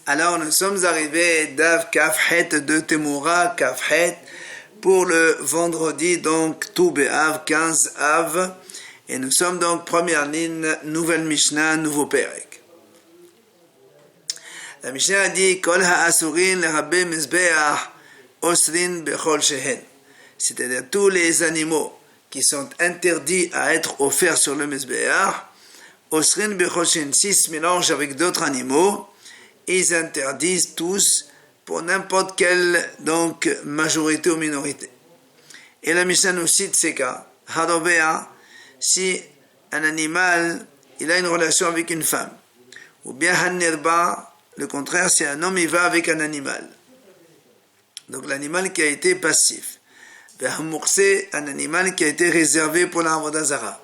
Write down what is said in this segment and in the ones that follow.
Alors nous sommes arrivés d'Av Kafhet de Temura Kafhet pour le vendredi, donc Tou B'Av, 15 Av, et nous sommes donc première ligne, nouvelle Mishnah, nouveau Perek. La Mishnah dit Kol ha'asurin le'habbe mizbeach osrin bechol shehen, c'est-à-dire tous les animaux qui sont interdits à être offerts sur le mizbeach, osrin bechol shehen, s'ils se mélangent avec d'autres animaux, ils interdisent tous pour n'importe quelle donc majorité ou minorité. Et la Mishnah nous cite ces cas. Hadobea, si un animal il a une relation avec une femme, ou bien Hanirba, le contraire, si un homme il va avec un animal. Donc l'animal qui a été passif. Hamurse, un animal qui a été réservé pour la Avodah Zara.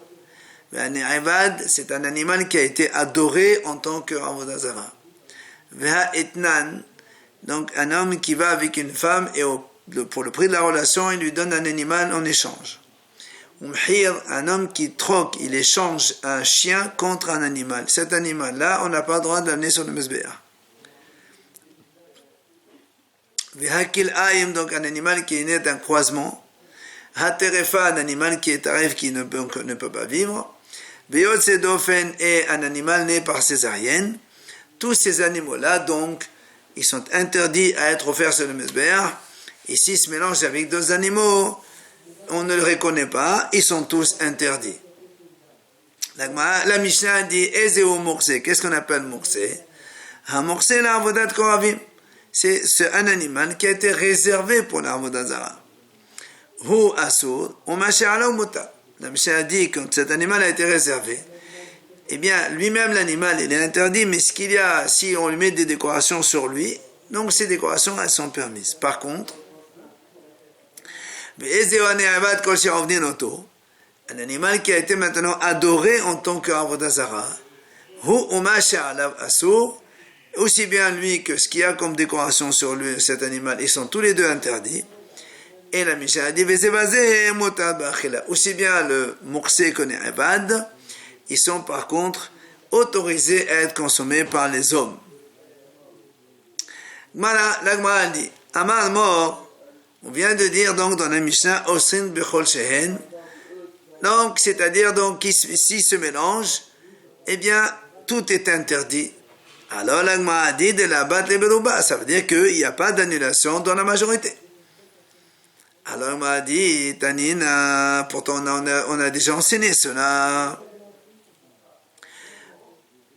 C'est un animal qui a été adoré en tant que Avodah Zara. Etnan, donc un homme qui va avec une femme et pour le prix de la relation, il lui donne un animal en échange. Umhir, un homme qui troque, il échange un chien contre un animal. Cet animal-là, on n'a pas le droit de l'amener sur le Mizbeach. Vehakil Aïm, donc un animal qui est né d'un croisement. Haterefa, un animal qui est tarif, qui ne peut pas vivre. Veotsedofen est un animal né par césarienne. Tous ces animaux-là, donc, ils sont interdits à être offerts sur le Mizbeach. Et s'ils se mélangent avec d'autres animaux, on ne les reconnaît pas, ils sont tous interdits. La Mishnah dit Ezeu Murse. Qu'est-ce qu'on appelle Murse? Murse, la Avodat Koravim. C'est un animal qui a été réservé pour la Avodat Zara. Hu Asur, Umasha'ala Muta. La Mishnah dit que cet animal a été réservé. Eh bien, lui-même, l'animal, il est interdit, mais ce qu'il y a, si on lui met des décorations sur lui, donc ces décorations, elles sont permises. Par contre, un animal qui a été maintenant adoré en tant qu'Avodah Zara, aussi bien lui que ce qu'il y a comme décoration sur lui, cet animal, ils sont tous les deux interdits. Et la Mishnah dit, aussi bien le Murse que le Evad, ils sont par contre autorisés à être consommés par les hommes. La Gemara dit, Amar mort, on vient de dire donc dans la Mishnah, Osin bechol shehen, donc c'est-à-dire donc s'ils se mélangent, eh bien tout est interdit. Alors la Gemara dit de la bat le beruba, ça veut dire qu'il n'y a pas d'annulation dans la majorité. Alors la Gemara dit, Tanina, pourtant on a déjà enseigné cela.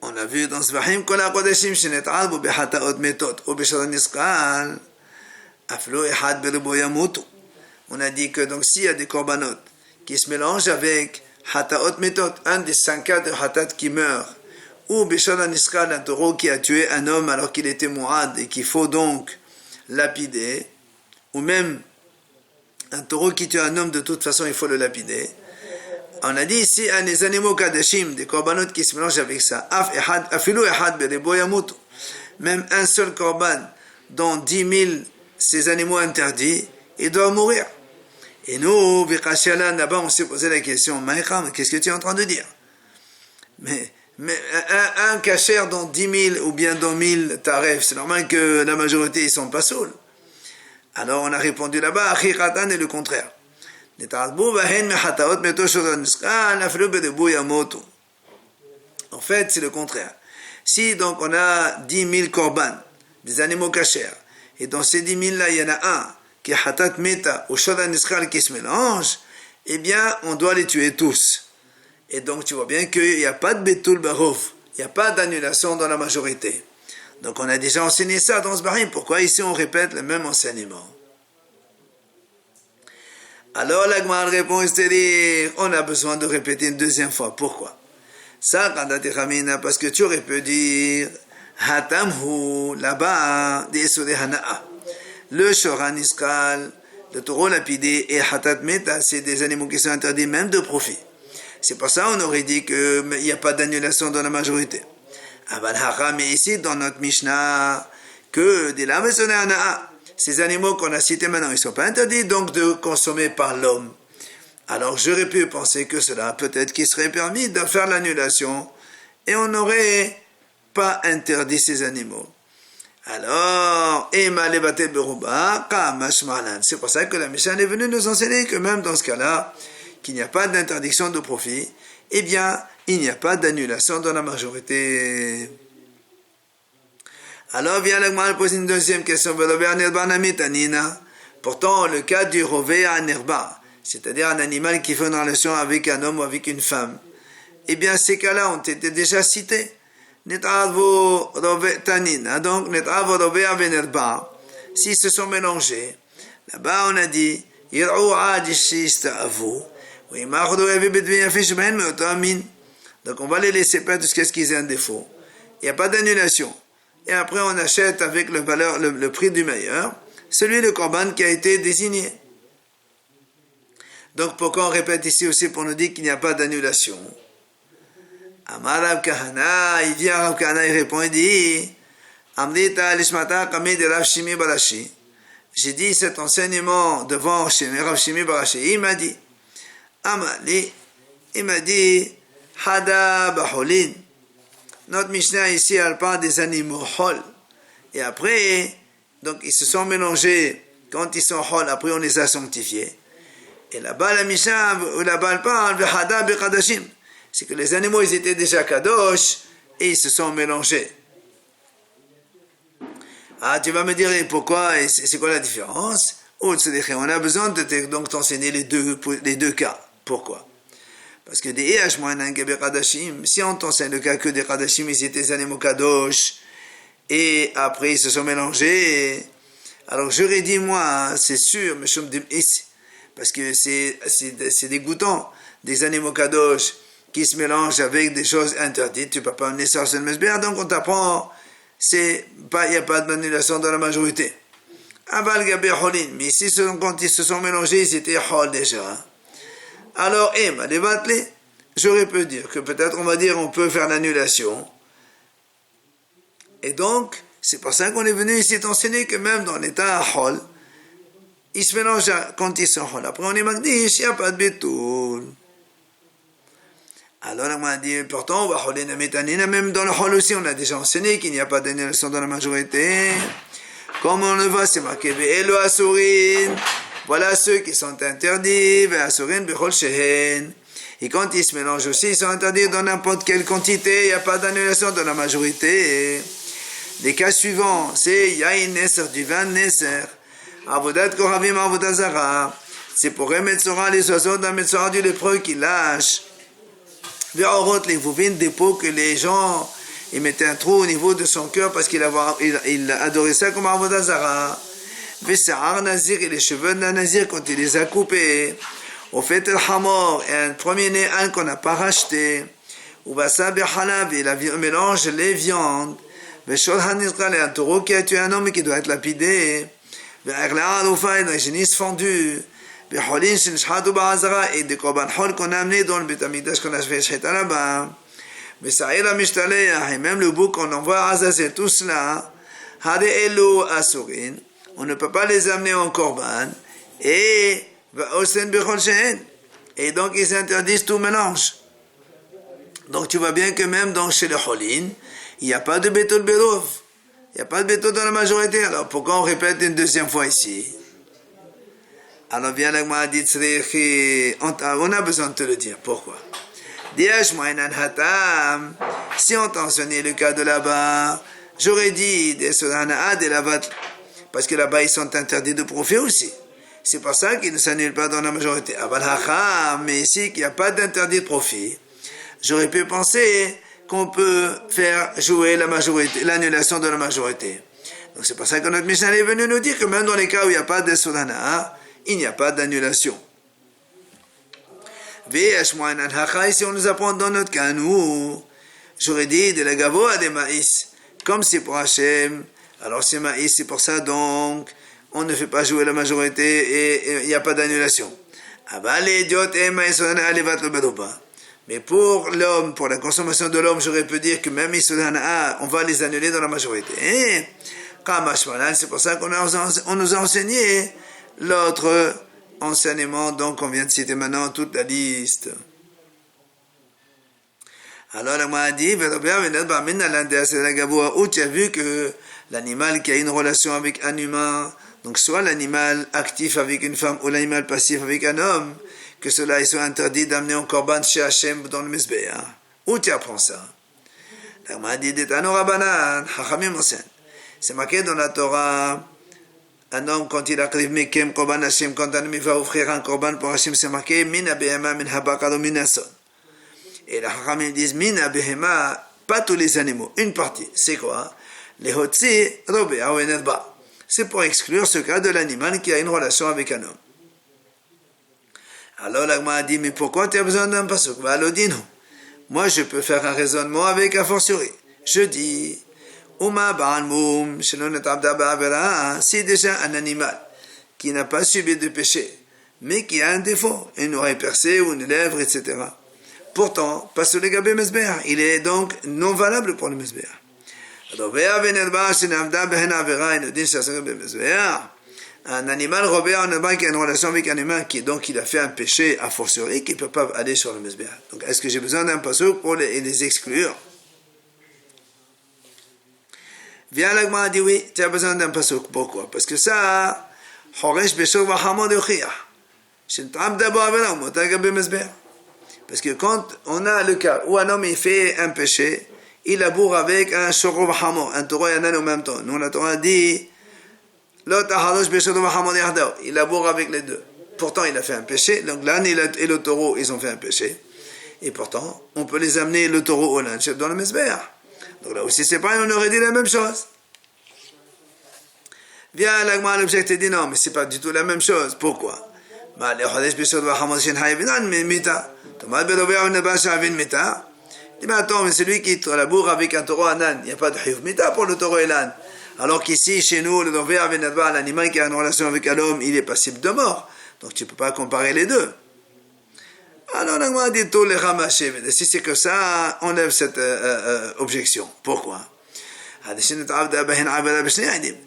On a vu dans Zvahim Kol HaKodeshim Shenet'albu B'Hata'ot Metot ou B'Sharon Niskal Aflo Ehad B'Rubo Yamutu. On a dit que donc s'il y a des korbanot qui se mélangent avec Hata'ot Metot, un des 5 cas de Hatat qui meurt, ou B'Sharon Niskal, un taureau qui a tué un homme alors qu'il était mouad et qu'il faut donc lapider, ou même un taureau qui tue un homme, de toute façon il faut le lapider. On a dit ici, les animaux kadashim, des korbanot qui se mélangent avec ça, même un seul korban, dont 10 000, ces animaux interdits, ils doivent mourir. Et nous, là-bas, on s'est posé la question, Maïcham, qu'est-ce que tu es en train de dire? Mais un kasher dans 10 000 ou bien dans 1000 taref, c'est normal que la majorité, ils sont pas sauls. Alors on a répondu là-bas, Achiratan est le contraire. En fait, c'est le contraire. Si donc on a 10 000 korban, des animaux cachers, et dans ces 10 000 là, il y en a un qui est hatat meta ou shodan iskal qui se mélange, eh bien, on doit les tuer tous. Et donc, tu vois bien qu'il n'y a pas de betul barouf, il n'y a pas d'annulation dans la majorité. Donc, on a déjà enseigné ça dans ce barim. Pourquoi ici on répète le même enseignement? Alors la Gemara répond, c'est-à-dire, on a besoin de répéter une deuxième fois. Pourquoi? Ça, parce que tu aurais pu dire, Hatamhu, là-bas, le shoran iskal, le taureau lapidé et hatat meta, c'est des animaux qui sont interdits même de profit. C'est pour ça qu'on aurait dit qu'il n'y a pas d'annulation dans la majorité. Mais ici, dans notre Mishnah, que des lames sont ces animaux qu'on a cités maintenant, ils ne sont pas interdits donc de consommer par l'homme. Alors j'aurais pu penser que cela, peut-être qu'il serait permis de faire l'annulation et on n'aurait pas interdit ces animaux. Alors, c'est pour ça que la Mishnah est venue nous enseigner que même dans ce cas-là, qu'il n'y a pas d'interdiction de profit, eh bien, il n'y a pas d'annulation dans la majorité. Alors, vient l'Agma poser une deuxième question. Pourtant, le cas du rové à nirba, c'est-à-dire un animal qui fait une relation avec un homme ou avec une femme, eh bien, ces cas-là ont été déjà cités. Donc, s'ils se sont mélangés, là-bas on a dit, donc on va les laisser perdre jusqu'à ce qu'ils aient un défaut. Il n'y a pas d'annulation. Et après on achète avec le prix du meilleur, celui de Korban qui a été désigné. Donc pourquoi on répète ici aussi pour nous dire qu'il n'y a pas d'annulation? Amar Rav Kahana, il vient Rav Kahana, il répond, il dit, Amrita lishmata kami de Rav Shimi Barashi. J'ai dit cet enseignement devant Rav Shimi Barashi. Il m'a dit, Amali, il m'a dit, Hada Baholin. Notre Mishnah ici, elle parle des animaux hol. Et après, donc ils se sont mélangés quand ils sont hol, après on les a sanctifiés. Et là-bas, la Mishnah, là-bas, elle parle de Hada Bekadashim. C'est que les animaux, ils étaient déjà kadosh et ils se sont mélangés. Ah, tu vas me dire pourquoi et c'est quoi la différence? On a besoin de donc t'enseigner les deux cas. Pourquoi? Parce que des si on t'enseigne le cas que des kadashim, ils étaient des animaux kadosh et après ils se sont mélangés. Alors j'aurais dit moi, c'est sûr, parce que c'est dégoûtant, des animaux kadosh qui se mélangent avec des choses interdites, tu ne peux pas amener ça sur le mesbéa, donc on t'apprend, il n'y a pas d'annulation dans la majorité. Mais ici, quand ils se sont mélangés, ils étaient hol déjà. Alors, j'aurais pu dire que peut-être on peut faire l'annulation. Et donc, c'est pour ça qu'on est venu ici t'enseigner que même dans l'état hol, ils se mélangent quand ils sont hol. Après, on est magnifique, il n'y a pas de bétoul. Alors on m'a dit, pourtant, même dans le hol aussi, on a déjà enseigné qu'il n'y a pas d'annulation dans la majorité. Comme on le voit, c'est marqué, Ve'elo asurin. Voilà ceux qui sont interdits, Ve'asurin bechol shehen. Et quand ils se mélangent aussi, ils sont interdits dans n'importe quelle quantité, il n'y a pas d'annulation dans la majorité. Les cas suivants, c'est Yain Neser, du vin Neser, Avodat Koravim, Avodat Zara. C'est pour Metzora, les oiseaux d'un Metzora du lépreux qui lâche. Les vouvines des peaux que les gens ils mettaient un trou au niveau de son cœur parce qu'il adorait ça comme Avodah Zara. Vesa'ar Nazir et les cheveux d'un Nazir quand il les a coupés. Au fait el Hamor et un premier-né un qu'on n'a pas racheté. Ou Basa Behalav il mélange les viandes. Veshol Hanizral et un taureau qui a tué un homme et qui doit être lapidé. Ve'erla Aloufa et un génisse fendu. Et des korban hol qu'on a amené dans le Beth Amikdash qu'on a fait shchita là-bas. Mais ça est la mishtaleah et même le bouc qu'on envoie à Azazel, tout cela, hade elo asurin, on ne peut pas les amener en korban et osen bechol shehen. Et donc ils interdisent tout mélange. Donc tu vois bien que même chez les holin, il n'y a pas de bétol berov, il n'y a pas de bétol dans la majorité. Alors pourquoi on répète une deuxième fois ici? Alors vient l'agma dit on a besoin de te le dire. Pourquoi? Si on t'a enseigné le cas de là-bas, j'aurais dit des sodana des lavat, parce que là-bas ils sont interdits de profit aussi. C'est pour ça qu'ils ne s'annulent pas dans la majorité. Mais ici qu'il n'y a pas d'interdit de profit, j'aurais pu penser qu'on peut faire jouer la majorité, l'annulation de la majorité. Donc c'est pour ça que notre Mishnah est venu nous dire que même dans les cas où il n'y a pas de sodana, il n'y a pas d'annulation. Si on nous apprend dans notre cas, nous, j'aurais dit de la gavoa des maïs, comme c'est pour Hachem, alors c'est maïs, c'est pour ça donc, on ne fait pas jouer la majorité et il n'y a pas d'annulation. Mais pour l'homme, pour la consommation de l'homme, j'aurais pu dire que même on va les annuler dans la majorité. C'est pour ça qu'on nous a enseigné l'autre enseignement, donc on vient de citer maintenant toute la liste. Alors la m'a dit, où tu as vu que l'animal qui a une relation avec un humain, donc soit l'animal actif avec une femme ou l'animal passif avec un homme, que cela ils sont interdits d'amener en korban chez Hachem dans le Mizbeach. Où tu apprends ça? La m'a dit, c'est marqué dans la Torah, un homme quand il arrive Mekem korban Hachem, quand un homme il va offrir un korban pour Hachem, c'est marqué min abehema min habakar min ason. Et les Chachamim disent Mina Behema, pas tous les animaux, une partie. C'est quoi? Les Hotzi, Robé, Awenedba. C'est pour exclure ce cas de l'animal qui a une relation avec un homme. Alors l'Agma a dit mais pourquoi tu as besoin d'un pasuk? Moi je peux faire un raisonnement avec a fortiori. Je dis Uma Ba'almum, Shelonet Abda Ba'avera, c'est déjà un animal qui n'a pas subi de péché, mais qui a un défaut, une oreille percée ou une lèvre, etc. Pourtant, pas sur les gabé Mizbeach, il est donc non valable pour le Mizbeach. Un animal robé en Neba qui a une relation avec un humain qui donc il a fait un péché a fortiori qui ne peut pas aller sur le Mizbeach. Donc est-ce que j'ai besoin d'un pasuk pour les exclure? Viens l'Agma a dit oui, tu as besoin d'un pasuk. Pourquoi? Parce que ça, Horesh Beshov Vahamod Yochiyah. Shintam Dabo Avera, Mota Gabé Mizbeach. Parce que quand on a le cas où un homme il fait un péché, il laboure avec un shorov hamor, un taureau et un âne en même temps. Nous, la Torah dit, il laboure avec les deux. Pourtant, il a fait un péché. Donc l'âne et le taureau, ils ont fait un péché. Et pourtant, on peut les amener le taureau ou l'âne dans le Mizbeach. Donc là aussi, c'est pareil, on aurait dit la même chose. Viens, l'Agma, l'objectif dit non, mais c'est pas du tout la même chose. Pourquoi? Mais attends, mais celui qui laboure avec un taureau et un âne, il n'y a pas de hiyuv mita pour le taureau et l'âne. Alors qu'ici, chez nous, le dover avec l'animal qui a une relation avec un homme, il est passible de mort. Donc tu ne peux pas comparer les deux. Alors, on a dit tous les ramassés. Si c'est que ça, on lève cette objection. Pourquoi?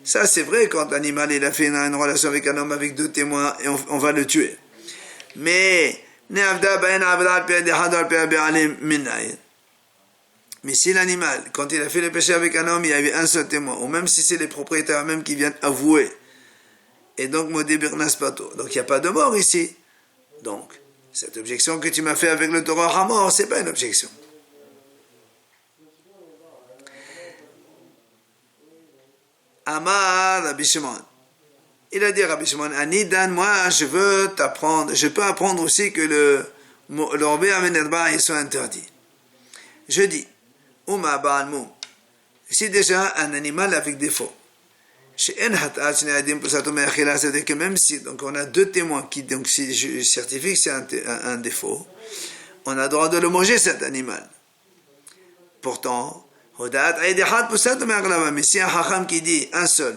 Ça, c'est vrai quand l'animal il a fait une relation avec un homme avec deux témoins et on va le tuer. Mais si l'animal, quand il a fait le péché avec un homme, il y avait un seul témoin, ou même si c'est les propriétaires même qui viennent avouer, et donc Modé Birnas Pato, donc il n'y a pas de mort ici. Donc, cette objection que tu m'as fait avec le taureau à mort, c'est pas une objection. Amar Rabbi Shimon. Il a dit Rabbi Shimon, Anidan, moi je veux t'apprendre, je peux apprendre aussi que le Robé Amenerba ils sont interdits. Je dis, Uma Ba'almum, c'est déjà un animal avec défaut. C'est-à-dire que même si donc on a deux témoins qui donc certifient que c'est un défaut, on a le droit de le manger cet animal. Pourtant, mais si un hacham qui dit un seul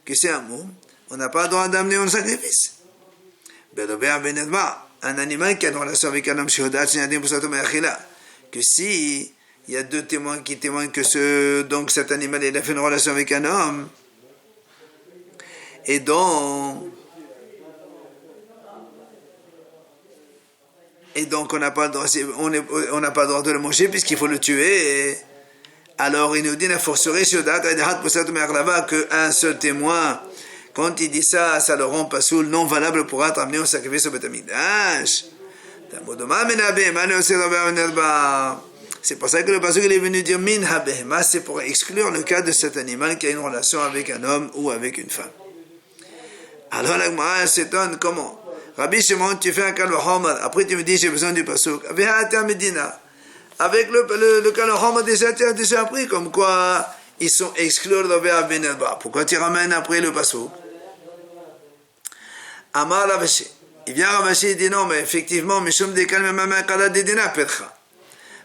que c'est un moum, on n'a pas le droit d'amener un sacrifice. Un animal qui a une relation avec un homme, que si il y a deux témoins qui témoignent que donc cet animal il a fait une relation avec un homme, et donc on n'a pas le droit de le manger puisqu'il faut le tuer. Alors il nous dit qu'un seul témoin, quand il dit ça, ça le rend pas soul non valable pour être amené au sacrifice au Beth Amikdash. C'est pour ça que le pasuk est venu dire min habehma, c'est pour exclure le cas de cet animal qui a une relation avec un homme ou avec une femme. Alors la Gemara s'étonne comment? Rabbi Shimon, tu fais un kalvahomar, après tu me dis j'ai besoin du pasuk. Avec le kalvahomar déjà tu as déjà appris comme quoi ils sont exclus de Véa Benelba. Pourquoi tu ramènes après le pasuk? Amar Ravashi. Il vient Ravashi et dit non, mais effectivement, Mishum Dekal Memama Kala Dedina Percha.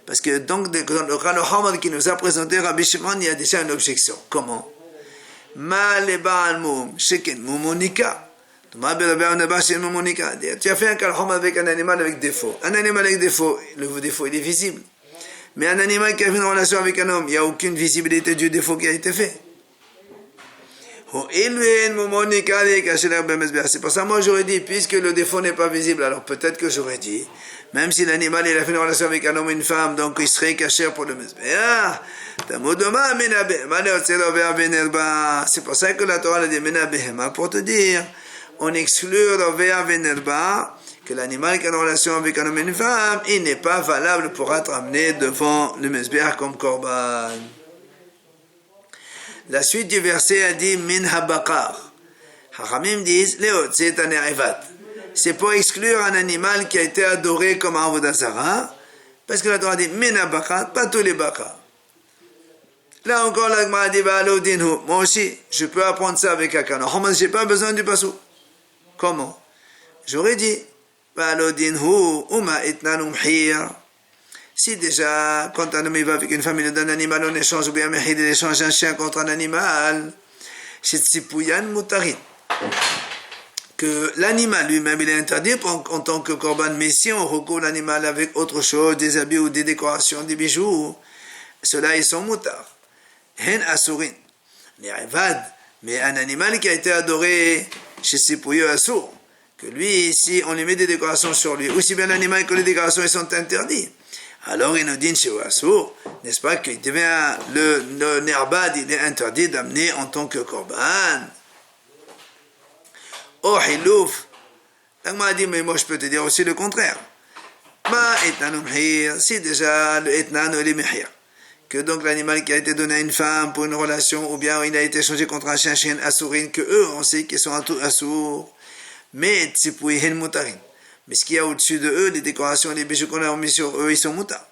Parce que donc, dans le kalvahomar qui nous a présenté Rabbi Shimon, il y a déjà une objection. Comment? Ma le Baal Moum, Sheken Moumonika. Tu as fait un kalvahomar avec un animal avec défaut. Un animal avec défaut, le défaut il est visible. Mais un animal qui a fait une relation avec un homme, il n'y a aucune visibilité du défaut qui a été fait. C'est pour ça moi j'aurais dit, puisque le défaut n'est pas visible, alors peut-être que j'aurais dit, Même si l'animal il a fait une relation avec un homme et une femme, donc il serait caché pour le Mizbeach. C'est pour ça que la Torah a dit Mena Behema, pour te dire, on exclut l'Ovea Venerba, que l'animal qui a une relation avec un homme et une femme, il n'est pas valable pour être amené devant le Mizbeach comme Korban. La suite du verset a dit Min Habakar. Hachamim disent Leotset Anerevat. C'est pour exclure un animal qui a été adoré comme un Avodah Zarah, parce que la Torah dit Min Habakar, pas tous les bakars. Là encore, la Gemara dit moi aussi, je peux apprendre ça avec Akana. Je n'ai pas besoin du passou. Comment? J'aurais dit si déjà, quand un homme va avec une famille d'un animal, on échange, ou bien il échange un chien contre un animal, c'est Tzipouyan Moutarin. Que l'animal lui-même, il est interdit en tant que korban, mais si on recouvre l'animal avec autre chose, des habits ou des décorations, des bijoux, ceux-là, ils sont moutards. Hen Asurin. Mais un animal qui a été adoré chez Sipouyo Assour, que lui, si on lui met des décorations sur lui, aussi bien l'animal que les décorations, ils sont interdits. Alors il nous dit chez Assour, n'est-ce pas, qu'il devient le nerbad, il est interdit d'amener en tant que korban. Oh, Hilouf. Donc, m'a dit, mais moi je peux te dire aussi le contraire. Si déjà le etnan ou les mehir, que donc l'animal qui a été donné à une femme pour une relation, ou bien il a été changé contre un chien assourine, que eux, on sait qu'ils sont assour, mais tzipouihin mutarin. Mais ce qu'il y a au-dessus de eux, les décorations, les bijoux qu'on a mis sur eux, ils sont mutar.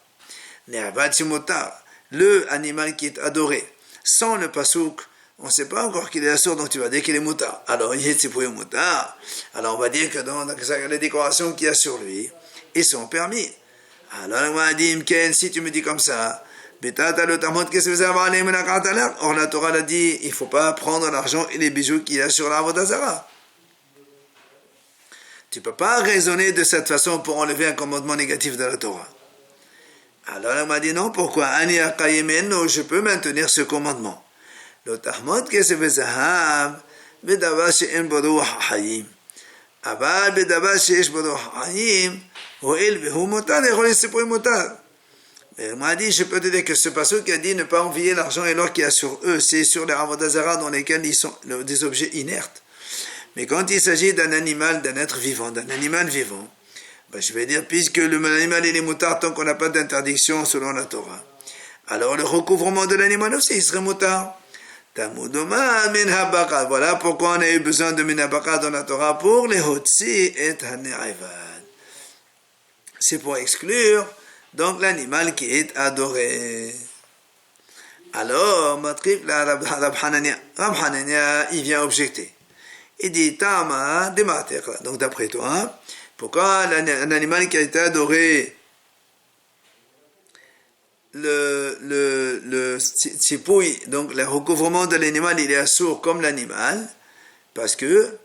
Le animal qui est adoré, sans le pasouk, on ne sait pas encore qu'il est assour, donc tu vas dire qu'il est mutar. Alors il est tzipouihin mutar. Alors on va dire que dans les décorations qu'il y a sur lui, ils sont permis. Alors on va dire, si tu me dis comme ça, or la Torah l'a dit, il ne faut pas prendre l'argent et les bijoux qu'il y a sur l'Avodah Zarah. Tu ne peux pas raisonner de cette façon pour enlever un commandement négatif de la Torah. Alors elle m'a dit non, pourquoi? Je peux maintenir ce commandement. Elle m'a dit, je peux te dire que ce passage qui a dit ne pas envier l'argent et l'or qu'il y a sur eux, c'est sur les Avodah Zarah dans lesquels ils sont des objets inertes. Mais quand il s'agit d'un animal, d'un être vivant, d'un animal vivant, je vais dire, puisque l'animal il est moutard tant qu'on n'a pas d'interdiction selon la Torah, alors le recouvrement de l'animal aussi, il serait moutard. Voilà pourquoi on a eu besoin de min habakar dans la Torah pour les hotzi et hane'evad. C'est pour exclure donc l'animal qui est adoré. Alors, Matrif la Rab Hanania, il vient objecter. Il dit, Tama de Mater. Donc d'après toi, pourquoi un animal qui a été adoré, le tsipouille, donc le recouvrement de l'animal, il est assourd comme l'animal, parce que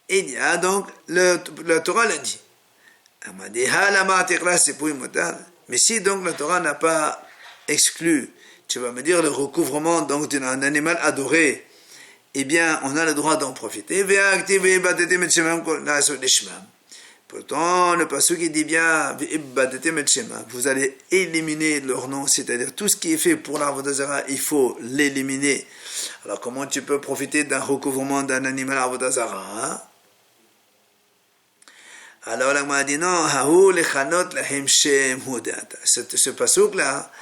il y a donc, la Torah l'a dit. Elle m'a dit, mais si donc la Torah n'a pas exclu, tu vas me dire le recouvrement donc d'un animal adoré, eh bien on a le droit d'en profiter. Pourtant le passage qui dit bien, vous allez éliminer leur nom, c'est-à-dire tout ce qui est fait pour l'Avodah Zarah, il faut l'éliminer. Alors comment tu peux profiter d'un recouvrement d'un animal Avodah Zarah? Alors la m'a dit non, ce passouk là,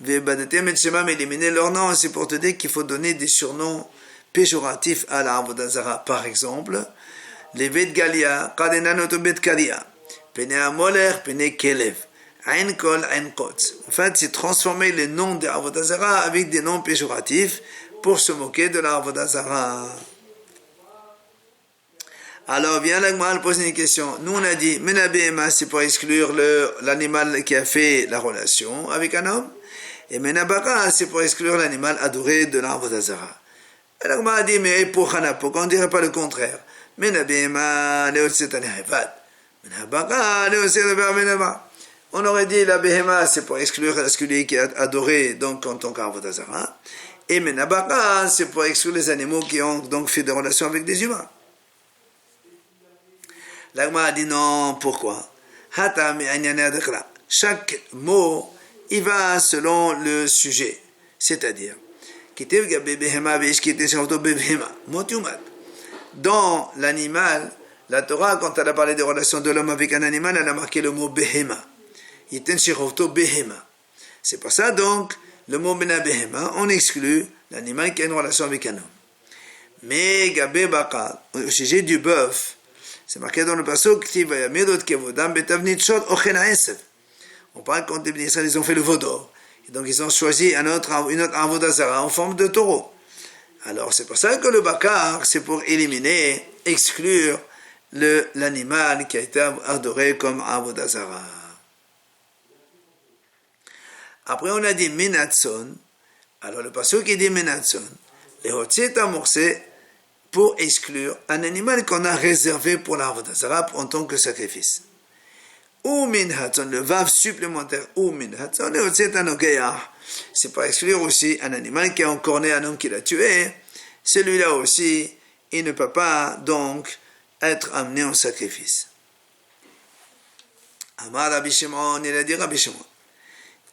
éliminer leur nom, c'est pour te dire qu'il faut donner des surnoms péjoratifs à la Avodah Zarah. Par exemple, les Bet Galia, Kadenanoto Bet Kalia, Pene Amoler, Pene Kelev, Ain Kol, Ain Kotz. En fait, c'est transformer les noms de Avodah Zarah avec des noms péjoratifs pour se moquer de la Avodah Zarah. Alors, vient l'Agma poser une question. Nous, on a dit, Menabéma, c'est pour exclure l'animal qui a fait la relation avec un homme. Et Menabaka, c'est pour exclure l'animal adoré de l'Avodah Zarah. L'Agma a dit, mais pourquoi on ne dirait pas le contraire? Menabéma, Leotset Anehevat. Menabaka, Leotset Anehevat. On aurait dit, la Behema, c'est pour exclure celui qui est adoré, donc, en tant qu'Avodah Zarah. Et Menabaka, c'est pour exclure les animaux qui ont donc fait des relations avec des humains. L'Agma a dit non, pourquoi? Chaque mot, il va selon le sujet. C'est-à-dire, dans l'animal, la Torah, quand elle a parlé des relations de l'homme avec un animal, elle a marqué le mot behema. C'est pour ça donc, le mot behema, on exclut l'animal qui a une relation avec un homme. Mais Gabé Bakar, au sujet du bœuf, c'est marqué dans le pasuk, on parle quand les Israéliens ils ont fait le vaudor. Et donc ils ont choisi une autre avodazara en forme de taureau. Alors c'est pour ça que le bakar, c'est pour éliminer, exclure l'animal qui a été adoré comme avodazara. Après on a dit minatson. Alors le pasuk qui dit minatson, les hotziet amorcé pour exclure un animal qu'on a réservé pour l'avodazara en tant que sacrifice. Ou minhatson, le vav supplémentaire, ou minhatson, c'est pour exclure aussi un animal qui a encorné un homme qui l'a tué. Celui-là aussi, il ne peut pas donc être amené au sacrifice. Amar Rabbi Shimon, il a dit Rabbi Shimon,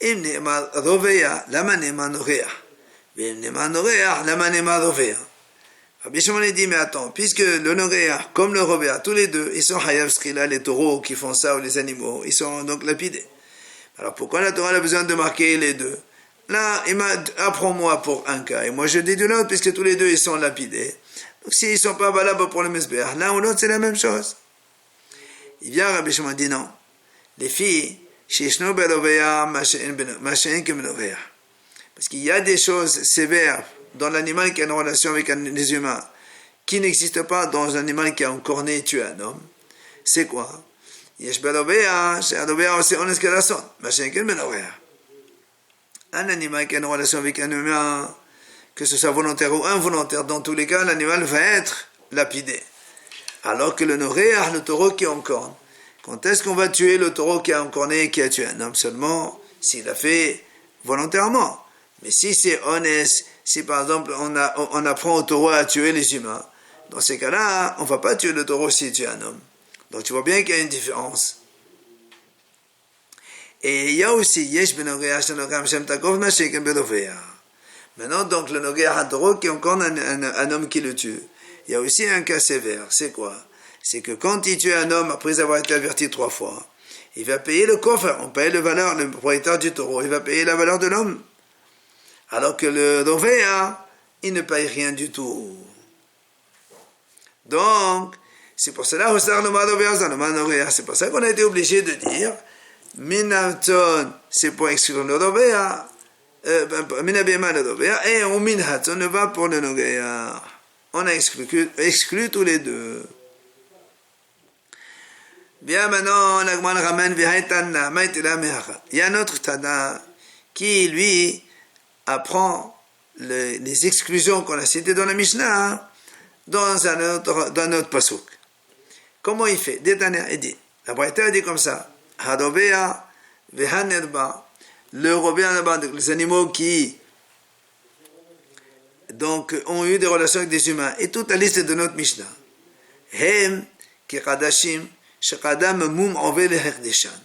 Im ne'emar roveya, lama ne'emar noreya, V'im ne'emar noreya, lama ne'emar roveya. Rabbi Shimon a dit, mais attends, puisque le noréa, comme le rovéa, tous les deux, ils sont hayav srila, les taureaux qui font ça, ou les animaux, ils sont donc lapidés. Alors pourquoi la Torah a besoin de marquer les deux? Là, apprends-moi pour un cas, et moi je dis de l'autre, puisque tous les deux, ils sont lapidés. Donc s'ils ne sont pas valables pour le mesbéach, l'un ou l'autre, c'est la même chose. Il vient, Rabbi Shimon dit non. Les filles, shishno berovéa, machén que berovéa. Parce qu'il y a des choses sévères dans l'animal qui a une relation avec les humains, qui n'existe pas dans un animal qui a un cornet et tué un homme. C'est quoi? Un animal qui a une relation avec un humain, que ce soit volontaire ou involontaire, dans tous les cas, l'animal va être lapidé. Alors que le noréa, le taureau qui a un corne, quand est-ce qu'on va tuer le taureau qui a un cornet et qui a tué un homme? Seulement s'il a fait volontairement. Mais si c'est honnête, si par exemple on apprend au taureau à tuer les humains, dans ces cas-là, on ne va pas tuer le taureau s'il tue un homme. Donc tu vois bien qu'il y a une différence. Et il y a aussi maintenant donc le nogéa un taureau qui encore un homme qui le tue. Il y a aussi un cas sévère. C'est quoi? C'est que quand il tue un homme après avoir été averti 3 fois, il va payer le coffre, on paye la valeur, le propriétaire du taureau, il va payer la valeur de l'homme. Alors que le Rovéa, il ne paye rien du tout. Donc, c'est pour cela, c'est pour ça qu'on a été obligé de dire, Minaton, c'est pour exclure le Rovéa, Minabema le Rovéa, et on Minhaton ne va pour le Nogéa. On a exclu tous les deux. Bien maintenant, l'Agman ramène, il y a un autre Tana qui, lui, apprend les exclusions qu'on a citées dans la Mishnah dans un autre pasuk. Comment il fait? Il dit, la Braïta dit comme ça, Hadobea vehanerba, le robéa, les animaux qui donc ont eu des relations avec des humains, et toute la liste de notre Mishnah. Hem ki kadashim shekadam mum ove lehekdeshan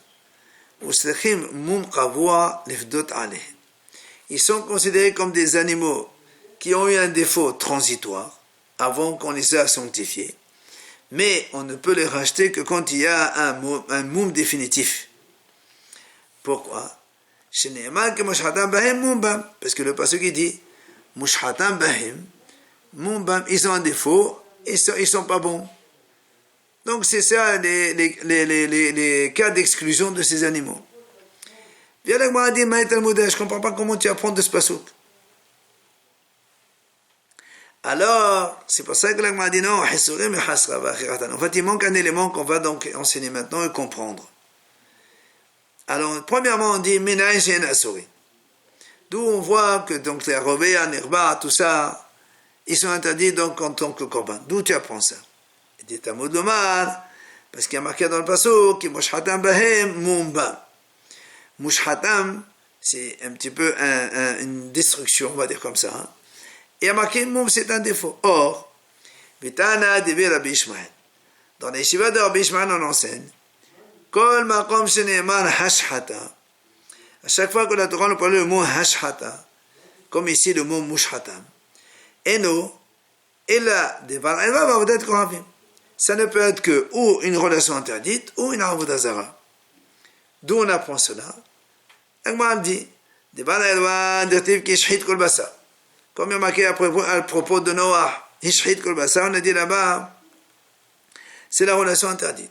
uslechim mum kavua lefdot aleh. Ils sont considérés comme des animaux qui ont eu un défaut transitoire avant qu'on les ait sanctifiés, mais on ne peut les racheter que quand il y a un moum définitif. Pourquoi? Parce que le pasuk dit Mushhatam bahim, mumbam, ils ont un défaut, ils sont pas bons. Donc c'est ça les cas d'exclusion de ces animaux. Viens là, moi, dit, je ne comprends pas comment tu apprends de ce pasuk. Alors, c'est pour ça que l'Agma dit non, en fait, il manque un élément qu'on va donc enseigner maintenant et comprendre. Alors, premièrement, on dit Minay Shen Asuri. D'où on voit que donc les Rovéa, Nirba, tout ça, ils sont interdits donc en tant que korban. D'où tu apprends ça? Il dit Tamud Lomar, parce qu'il y a marqué dans le pasuk, qui Mushhatam Bahem Mumbam. Mushhatam, c'est un petit peu une destruction, on va dire comme ça. Hein. Et à marqué Moum, c'est un défaut. Or, Vitana Devi Rabbi Ishmael. Dans les Shiva de Rabbi Ishmael, on enseigne Kol makom sheneman hashhata. À chaque fois que la Torah nous parle le mot hashhata, comme ici le mot mushhata, eno, ela devar elva avodat kohavim. Ça ne peut être que ou une relation interdite ou une avodah zara. D'où on apprend cela. L'Agmara dit, devar elva dirtiv ki shchit kol basa. Comme il y a marqué à propos de Noah, ishchit kol basa, on a dit là-bas, c'est la relation interdite.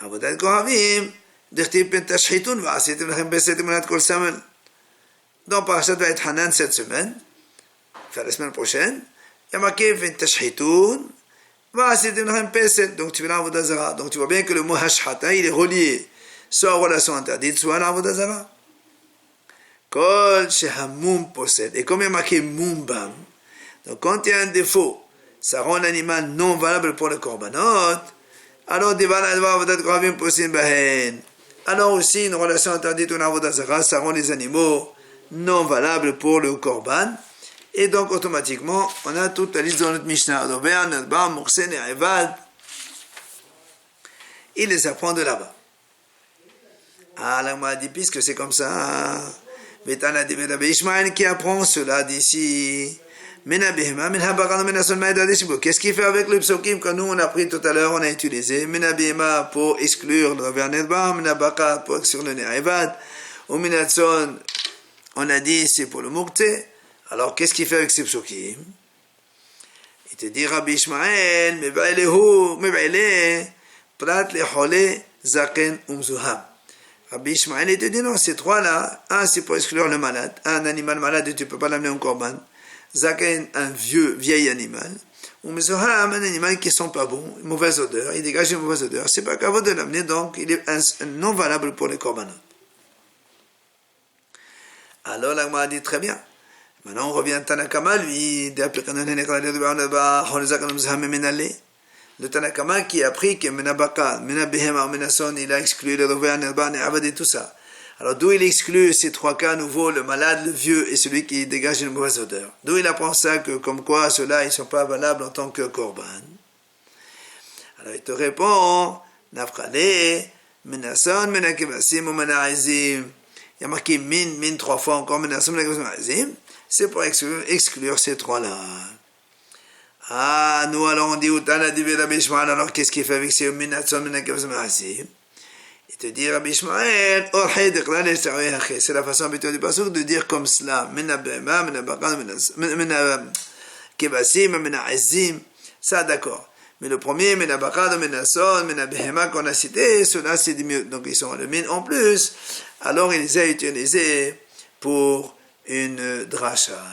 Avodat kohavim, dirtiv pen tashchitun va asitim lachem beset emunat kol samel. Dans Parashat Va'etchanan cette semaine, enfin la semaine prochaine, il y a marqué pen tashchitun va asitim lachem beset. Donc tu fais l'avodah zara. Donc tu vois bien que le mot hashhata, il est relié soit aux relations interdites, soit à l'avodah zara. Kol shehamum possède. Et comme il y a marqué mumbam, donc quand il y a un défaut, ça rend l'animal non valable pour le korbanot, alors alors aussi une relation interdite ou une avodah zara, ça rend les animaux non valables pour le korban. Et donc automatiquement, on a toute la liste dans notre Mishnah. Il les apprend de là-bas. Ah, là, on m'a dit, puisque c'est comme ça, Ishmael qui apprend cela d'ici. Qu'est-ce qu'il fait avec le psokim que nous on a pris tout à l'heure, on a utilisé Menabihema pour exclure le Vernedba, Menabaka pour exclure le Ne'evad, ou Menatson, on a dit c'est pour le Mukte. Alors qu'est-ce qu'il fait avec ces psokim? Il te dit Rabbi Ishmael, Mebaile, Prat Lechole, Zaken, Umzuham. Rabbi Ishmael, il te dit non, ces trois-là, un c'est pour exclure le malade, un animal malade, tu ne peux pas l'amener en korban. Zaken, un vieil animal, ou Mezoham, un animal qui ne sent pas bon, une mauvaise odeur, il dégage une mauvaise odeur, c'est pas capable de l'amener, donc il est non valable pour les korbanot. Alors l'Agmara dit très bien. Maintenant on revient à Tanakama, lui, le Tanakama qui a appris que Menabaka, Menabehema, Menason, il a exclu le Rovéa, Nerba, Ne'avad et tout ça. Alors d'où il exclut ces trois cas nouveaux, le malade, le vieux et celui qui dégage une mauvaise odeur. D'où il apprend ça, que comme quoi ceux-là, ils ne sont pas valables en tant que korban. Alors il te répond, Nafrale, Menason, Menakevasim, Mena'azim. Il y a marqué min trois fois encore, Menason, Menakevasim. C'est pour exclure ces trois-là. Ah, nous alors on dit, Utana divi Rabbi Ishmael, alors qu'est-ce qu'il fait avec ces Menason, Menakevasim? Il te dit, Rabbi Ishmael, c'est la façon habituelle du pasuk de dire comme cela. Ça, d'accord. Mais le premier, Menabakad, Menason, Menabehema qu'on a cité, cela c'est du mieux. Donc ils sont le min en plus. Alors il les a utilisés pour une dracha.